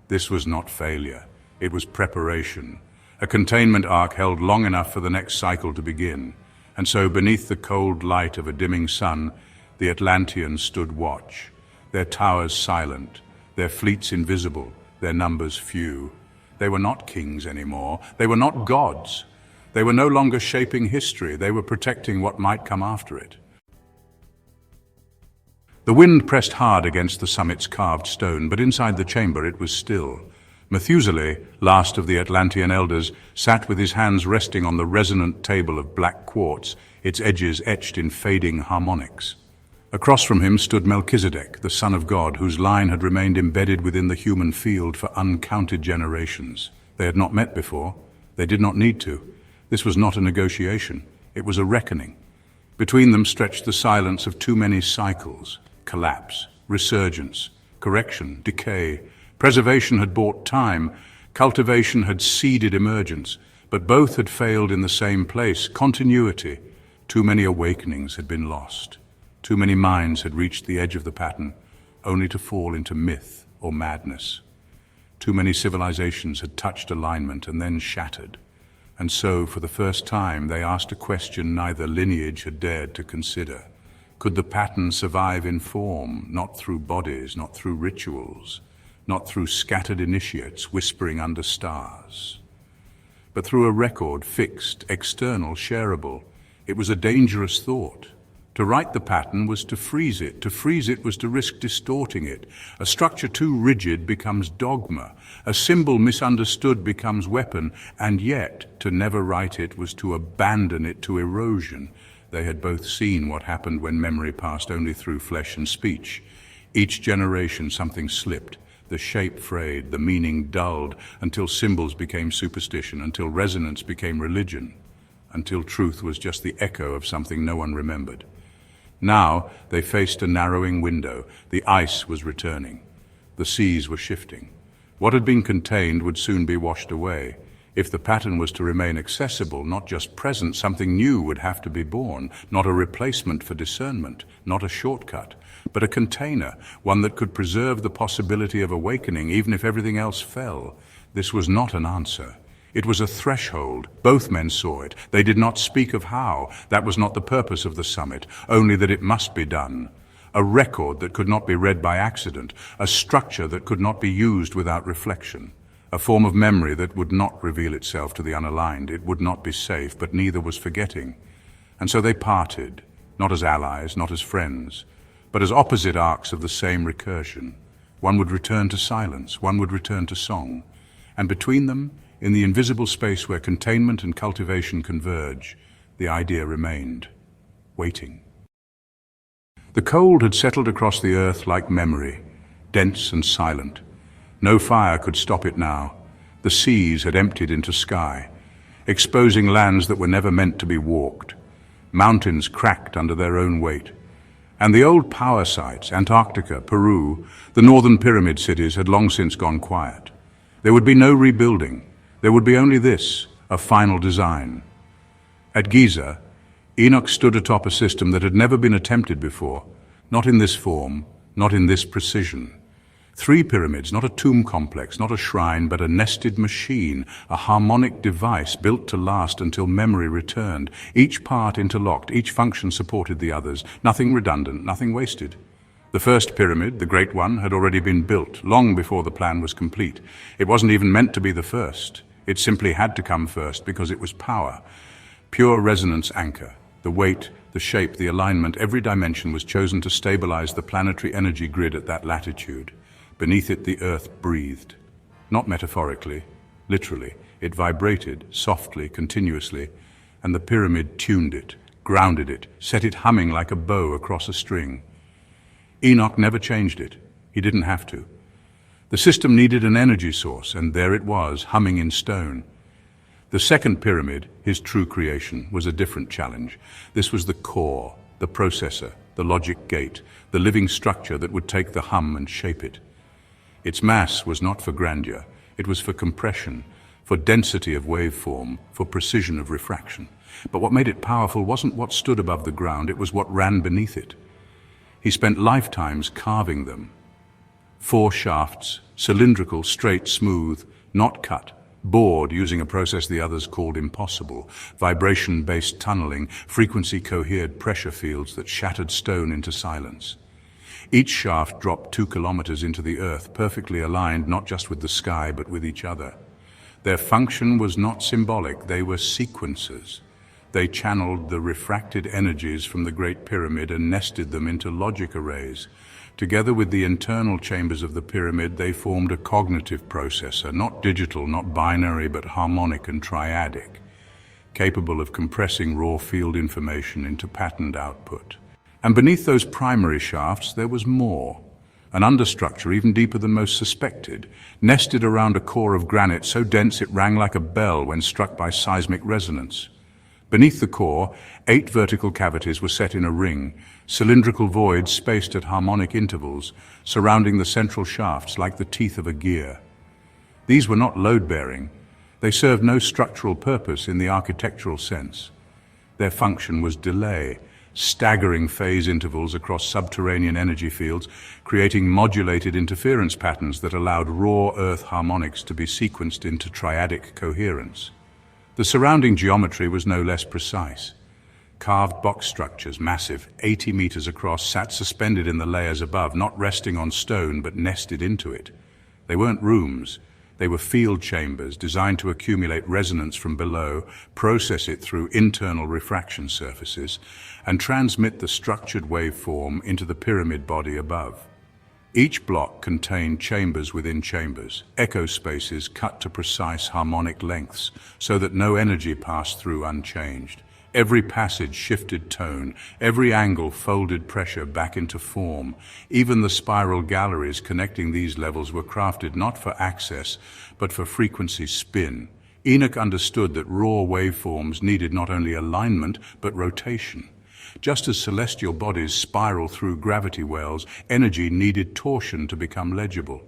This was not failure. It was preparation. A containment arc held long enough for the next cycle to begin. And so, beneath the cold light of a dimming sun, the Atlanteans stood watch, their towers silent, their fleets invisible, their numbers few. They were not kings anymore. They were not gods. They were no longer shaping history. They were protecting what might come after it. The wind pressed hard against the summit's carved stone, but inside the chamber it was still. Methuselah, last of the Atlantean elders, sat with his hands resting on the resonant table of black quartz, its edges etched in fading harmonics. Across from him stood Melchizedek, the son of God, whose line had remained embedded within the human field for uncounted generations. They had not met before. They did not need to. This was not a negotiation. It was a reckoning. Between them stretched the silence of too many cycles: collapse, resurgence, correction, decay. Preservation had bought time. Cultivation had seeded emergence. But both had failed in the same place: continuity. Too many awakenings had been lost. Too many minds had reached the edge of the pattern, only to fall into myth or madness. Too many civilizations had touched alignment and then shattered. And so, for the first time, they asked a question neither lineage had dared to consider. Could the pattern survive in form, not through bodies, not through rituals, not through scattered initiates whispering under stars, but through a record, fixed, external, shareable? It was a dangerous thought. To write the pattern was to freeze it. To freeze it was to risk distorting it. A structure too rigid becomes dogma. A symbol misunderstood becomes weapon. And yet, to never write it was to abandon it to erosion. They had both seen what happened when memory passed only through flesh and speech. Each generation something slipped. The shape frayed, the meaning dulled, until symbols became superstition, until resonance became religion, until truth was just the echo of something no one remembered. Now they faced a narrowing window. The ice was returning. The seas were shifting. What had been contained would soon be washed away. If the pattern was to remain accessible, not just present, something new would have to be born, not a replacement for discernment, not a shortcut, but a container, one that could preserve the possibility of awakening even if everything else fell. This was not an answer. It was a threshold. Both men saw it. They did not speak of how. That was not the purpose of the summit, only that it must be done. A record that could not be read by accident, a structure that could not be used without reflection, a form of memory that would not reveal itself to the unaligned. It would not be safe, but neither was forgetting. And so they parted, not as allies, not as friends, but as opposite arcs of the same recursion. One would return to silence, one would return to song, and between them, in the invisible space where containment and cultivation converge, the idea remained: waiting. The cold had settled across the earth like memory, dense and silent. No fire could stop it now. The seas had emptied into sky, exposing lands that were never meant to be walked. Mountains cracked under their own weight. And the old power sites, Antarctica, Peru, the northern pyramid cities, had long since gone quiet. There would be no rebuilding. There would be only this, a final design. At Giza, Enoch stood atop a system that had never been attempted before, not in this form, not in this precision. 3 pyramids, not a tomb complex, not a shrine, but a nested machine, a harmonic device built to last until memory returned. Each part interlocked, each function supported the others, nothing redundant, nothing wasted. The first pyramid, the Great One, had already been built, long before the plan was complete. It wasn't even meant to be the first. It simply had to come first because it was power. Pure resonance anchor. The weight, the shape, the alignment, every dimension was chosen to stabilize the planetary energy grid at that latitude. Beneath it, the earth breathed. Not metaphorically, literally. It vibrated, softly, continuously, and the pyramid tuned it, grounded it, set it humming like a bow across a string. Enoch never changed it. He didn't have to. The system needed an energy source, and there it was, humming in stone. The second pyramid, his true creation, was a different challenge. This was the core, the processor, the logic gate, the living structure that would take the hum and shape it. Its mass was not for grandeur. It was for compression, for density of waveform, for precision of refraction. But what made it powerful wasn't what stood above the ground, it was what ran beneath it. He spent lifetimes carving them. 4 shafts, cylindrical, straight, smooth, not cut, bored using a process the others called impossible, vibration-based tunneling, frequency-cohered pressure fields that shattered stone into silence. Each shaft dropped 2 kilometers into the earth, perfectly aligned not just with the sky but with each other. Their function was not symbolic, they were sequencers. They channeled the refracted energies from the Great Pyramid and nested them into logic arrays. Together with the internal chambers of the pyramid, they formed a cognitive processor, not digital, not binary, but harmonic and triadic, capable of compressing raw field information into patterned output. And beneath those primary shafts there was more. An understructure even deeper than most suspected, nested around a core of granite so dense it rang like a bell when struck by seismic resonance. Beneath the core, 8 vertical cavities were set in a ring, cylindrical voids spaced at harmonic intervals, surrounding the central shafts like the teeth of a gear. These were not load-bearing. They served no structural purpose in the architectural sense. Their function was delay, staggering phase intervals across subterranean energy fields, creating modulated interference patterns that allowed raw Earth harmonics to be sequenced into triadic coherence. The surrounding geometry was no less precise. Carved box structures, massive, 80 meters across, sat suspended in the layers above, not resting on stone but nested into it. They weren't rooms. They were field chambers designed to accumulate resonance from below, process it through internal refraction surfaces, and transmit the structured waveform into the pyramid body above. Each block contained chambers within chambers, echo spaces cut to precise harmonic lengths so that no energy passed through unchanged. Every passage shifted tone, every angle folded pressure back into form. Even the spiral galleries connecting these levels were crafted not for access, but for frequency spin. Enoch understood that raw waveforms needed not only alignment, but rotation. Just as celestial bodies spiral through gravity wells, energy needed torsion to become legible.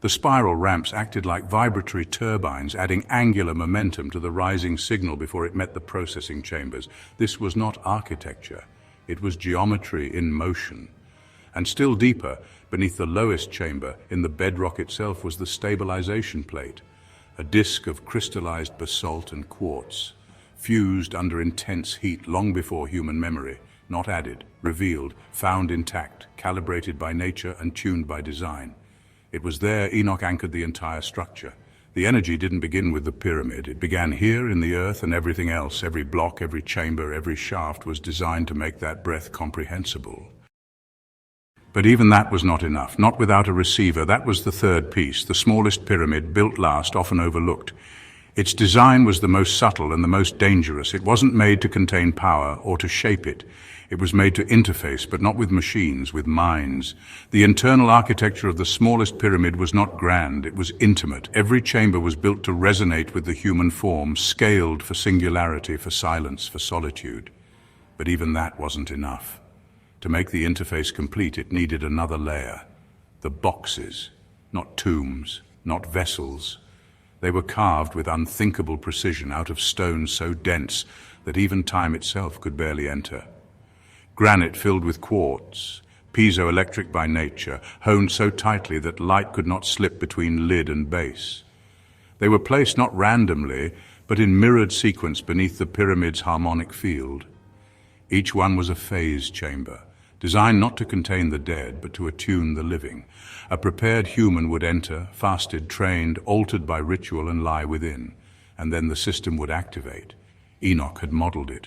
The spiral ramps acted like vibratory turbines, adding angular momentum to the rising signal before it met the processing chambers. This was not architecture. It was geometry in motion. And still deeper, beneath the lowest chamber, in the bedrock itself, was the stabilization plate, a disk of crystallized basalt and quartz, fused under intense heat long before human memory, not added, revealed, found intact, calibrated by nature and tuned by design. It was there Enoch anchored the entire structure. The energy didn't begin with the pyramid. It began here in the earth, and everything else, every block, every chamber, every shaft was designed to make that breath comprehensible. But even that was not enough, not without a receiver. That was the third piece, the smallest pyramid, built last, often overlooked. Its design was the most subtle and the most dangerous. It wasn't made to contain power or to shape it. It was made to interface, but not with machines, with minds. The internal architecture of the smallest pyramid was not grand, it was intimate. Every chamber was built to resonate with the human form, scaled for singularity, for silence, for solitude. But even that wasn't enough. To make the interface complete, it needed another layer. The boxes, not tombs, not vessels. They were carved with unthinkable precision out of stone so dense that even time itself could barely enter. Granite filled with quartz, piezoelectric by nature, honed so tightly that light could not slip between lid and base. They were placed not randomly, but in mirrored sequence beneath the pyramid's harmonic field. Each one was a phase chamber, designed not to contain the dead, but to attune the living. A prepared human would enter, fasted, trained, altered by ritual, and lie within, and then the system would activate. Enoch had modeled it.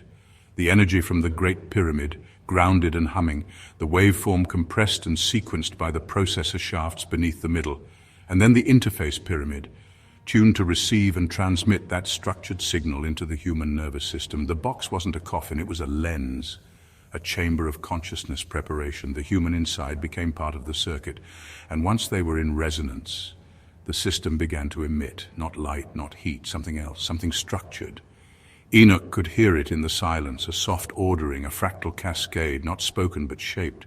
The energy from the Great Pyramid, grounded and humming, the waveform compressed and sequenced by the processor shafts beneath the middle, and then the interface pyramid, tuned to receive and transmit that structured signal into the human nervous system. The box wasn't a coffin, it was a lens, a chamber of consciousness preparation. The human inside became part of the circuit, and once they were in resonance, the system began to emit, not light, not heat, something else, something structured. Enoch could hear it in the silence, a soft ordering, a fractal cascade, not spoken but shaped.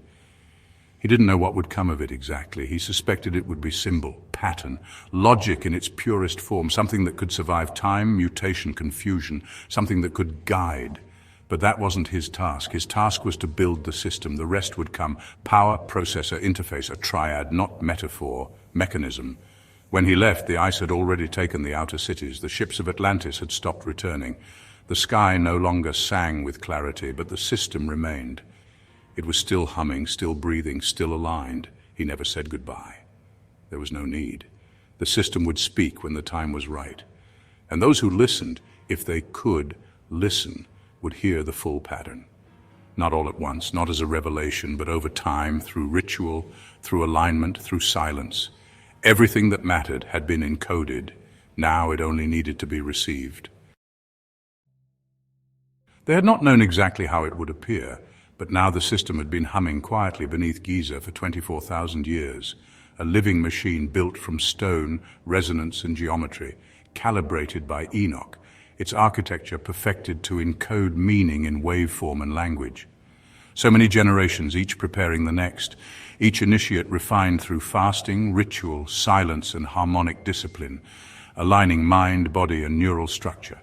He didn't know what would come of it exactly. He suspected it would be symbol, pattern, logic in its purest form, something that could survive time, mutation, confusion, something that could guide. But that wasn't his task. His task was to build the system. The rest would come: power, processor, interface, a triad, not metaphor, mechanism. When he left, the ice had already taken the outer cities. The ships of Atlantis had stopped returning. The sky no longer sang with clarity, but the system remained. It was still humming, still breathing, still aligned. He never said goodbye. There was no need. The system would speak when the time was right. And those who listened, if they could listen, would hear the full pattern. Not all at once, not as a revelation, but over time, through ritual, through alignment, through silence. Everything that mattered had been encoded. Now it only needed to be received. They had not known exactly how it would appear, But now the system had been humming quietly beneath Giza for 24,000 years, a living machine built from stone, resonance and geometry, calibrated by Enoch, its architecture perfected to encode meaning in waveform and language. So many generations, each preparing the next, each initiate refined through fasting, ritual, silence and harmonic discipline, aligning mind, body and neural structure.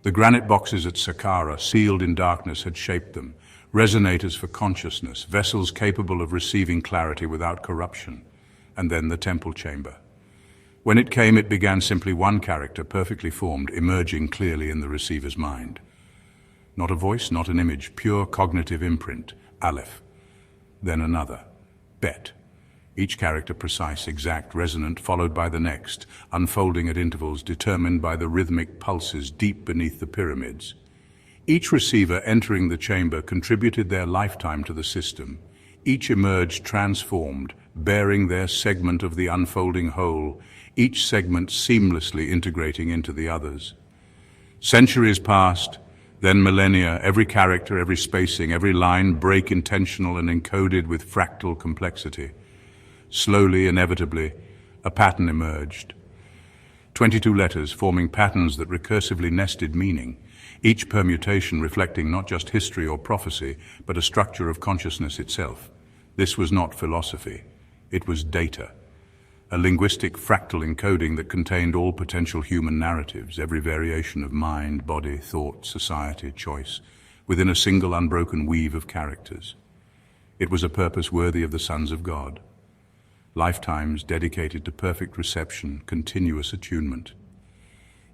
The granite boxes at Saqqara, sealed in darkness, had shaped them, resonators for consciousness, vessels capable of receiving clarity without corruption. And then the temple chamber. When it came, it began simply one character, perfectly formed, emerging clearly in the receiver's mind. Not a voice, not an image, pure cognitive imprint, Aleph. Then another, Bet. Each character precise, exact, resonant, followed by the next, unfolding at intervals determined by the rhythmic pulses deep beneath the pyramids. Each receiver entering the chamber contributed their lifetime to the system. Each emerged transformed, bearing their segment of the unfolding whole, each segment seamlessly integrating into the others. Centuries passed, then millennia, every character, every spacing, every line break intentional and encoded with fractal complexity. Slowly, inevitably, a pattern emerged. 22 letters forming patterns that recursively nested meaning, each permutation reflecting not just history or prophecy, but a structure of consciousness itself. This was not philosophy. It was data, a linguistic fractal encoding that contained all potential human narratives, every variation of mind, body, thought, society, choice, within a single unbroken weave of characters. It was a purpose worthy of the sons of God. Lifetimes dedicated to perfect reception, continuous attunement.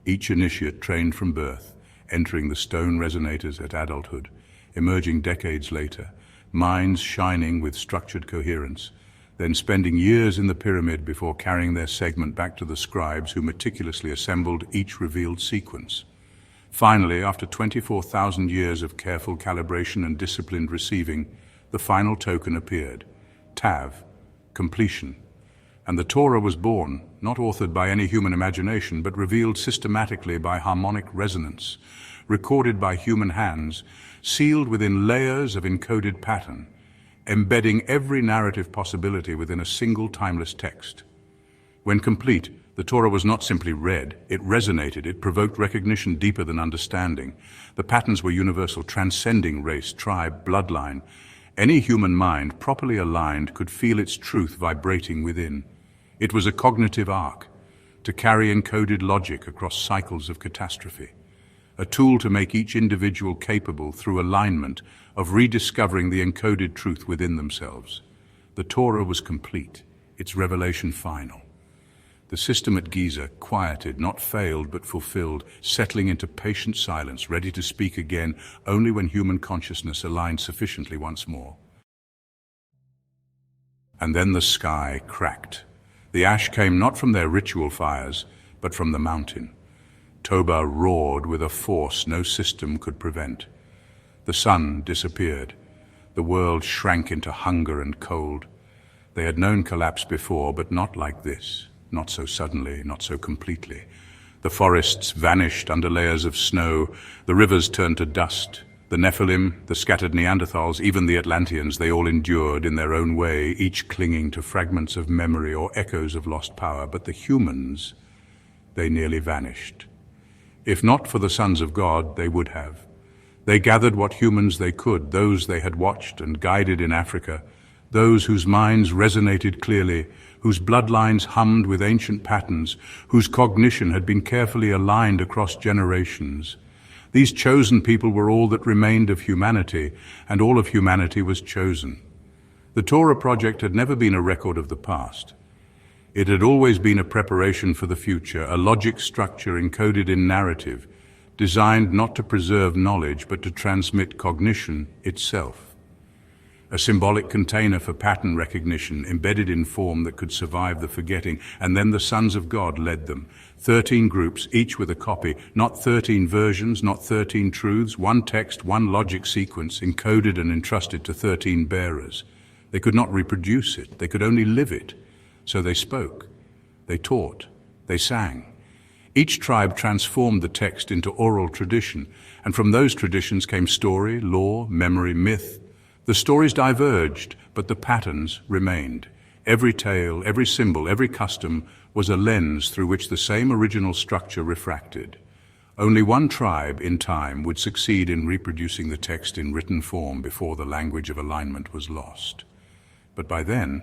Each initiate trained from birth, entering the stone resonators at adulthood, emerging decades later, minds shining with structured coherence, then spending years in the pyramid before carrying their segment back to the scribes who meticulously assembled each revealed sequence. Finally, after 24,000 years of careful calibration and disciplined receiving, the final token appeared, Tav, completion. And the Torah was born, not authored by any human imagination, but revealed systematically by harmonic resonance, recorded by human hands, sealed within layers of encoded pattern, embedding every narrative possibility within a single timeless text. When complete, the Torah was not simply read, it resonated, it provoked recognition deeper than understanding. The patterns were universal, transcending race, tribe, bloodline. Any human mind, properly aligned, could feel its truth vibrating within. It was a cognitive arc, to carry encoded logic across cycles of catastrophe. A tool to make each individual capable, through alignment, of rediscovering the encoded truth within themselves. The Torah was complete, its revelation final. The system at Giza, quieted, not failed but fulfilled, settling into patient silence, ready to speak again only when human consciousness aligned sufficiently once more. And then the sky cracked. The ash came not from their ritual fires, but from the mountain. Toba roared with a force no system could prevent. The sun disappeared. The world shrank into hunger and cold. They had known collapse before, but not like this. Not so suddenly, not so completely. The forests vanished under layers of snow. The rivers turned to dust. The Nephilim, the scattered Neanderthals, even the Atlanteans, they all endured in their own way, each clinging to fragments of memory or echoes of lost power. But the humans, they nearly vanished. If not for the sons of God, they would have. They gathered what humans they could, those they had watched and guided in Africa, those whose minds resonated clearly, whose bloodlines hummed with ancient patterns, whose cognition had been carefully aligned across generations. These chosen people were all that remained of humanity, and all of humanity was chosen. The Torah project had never been a record of the past. It had always been a preparation for the future, a logic structure encoded in narrative, designed not to preserve knowledge but to transmit cognition itself. A symbolic container for pattern recognition, embedded in form that could survive the forgetting, and then the sons of God led them. 13 groups, each with a copy, not 13 versions, not 13 truths, one text, one logic sequence, encoded and entrusted to 13 bearers. They could not reproduce it, they could only live it. So they spoke, they taught, they sang. Each tribe transformed the text into oral tradition, and from those traditions came story, lore, memory, myth. The stories diverged, but the patterns remained. Every tale, every symbol, every custom was a lens through which the same original structure refracted. Only one tribe, in time, would succeed in reproducing the text in written form before the language of alignment was lost. But by then,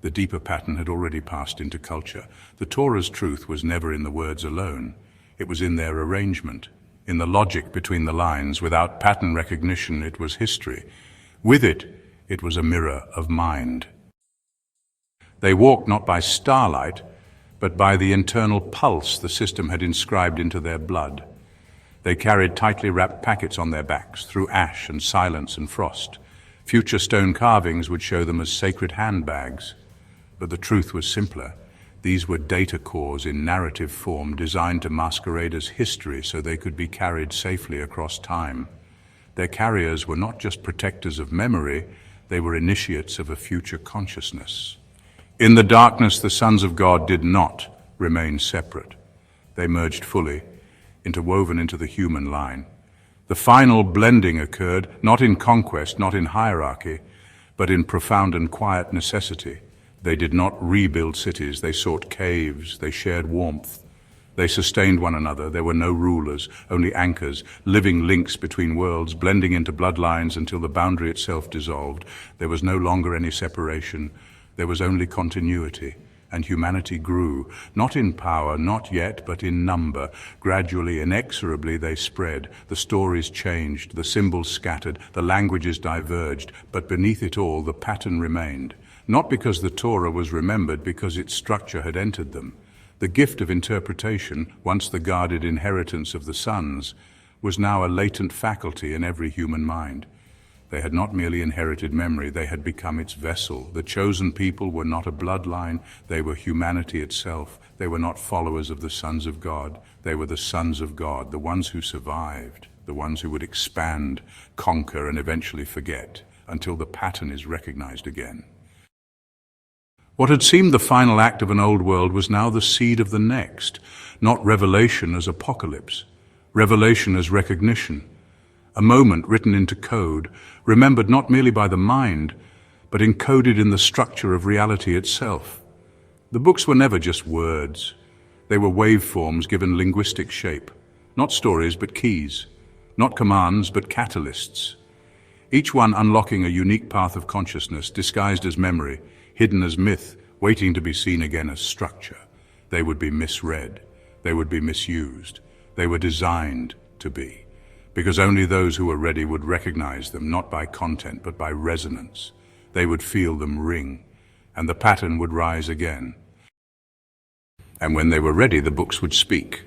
the deeper pattern had already passed into culture. The Torah's truth was never in the words alone. It was in their arrangement, in the logic between the lines. Without pattern recognition, it was history. With it, it was a mirror of mind. They walked not by starlight, but by the internal pulse the system had inscribed into their blood. They carried tightly wrapped packets on their backs through ash and silence and frost. Future stone carvings would show them as sacred handbags. But the truth was simpler. These were data cores in narrative form designed to masquerade as history so they could be carried safely across time. Their carriers were not just protectors of memory, they were initiates of a future consciousness. In the darkness, the sons of God did not remain separate. They merged fully, interwoven into the human line. The final blending occurred not in conquest, not in hierarchy, but in profound and quiet necessity. They did not rebuild cities, they sought caves, they shared warmth. They sustained one another. There were no rulers, only anchors, living links between worlds, blending into bloodlines until the boundary itself dissolved. There was no longer any separation. There was only continuity, and humanity grew, not in power, not yet, but in number. Gradually, inexorably, they spread. The stories changed, the symbols scattered, the languages diverged, but beneath it all, the pattern remained. Not because the Torah was remembered, because its structure had entered them. The gift of interpretation, once the guarded inheritance of the sons, was now a latent faculty in every human mind. They had not merely inherited memory, they had become its vessel. The chosen people were not a bloodline, they were humanity itself. They were not followers of the sons of God, they were the sons of God, the ones who survived, the ones who would expand, conquer, and eventually forget, until the pattern is recognized again. What had seemed the final act of an old world was now the seed of the next, not revelation as apocalypse, revelation as recognition. A moment written into code, remembered not merely by the mind, but encoded in the structure of reality itself. The books were never just words. They were waveforms given linguistic shape. Not stories, but keys. Not commands, but catalysts. Each one unlocking a unique path of consciousness, disguised as memory, hidden as myth, waiting to be seen again as structure. They would be misread. They would be misused. They were designed to be. Because only those who were ready would recognize them, not by content, but by resonance. They would feel them ring, and the pattern would rise again. And when they were ready, the books would speak.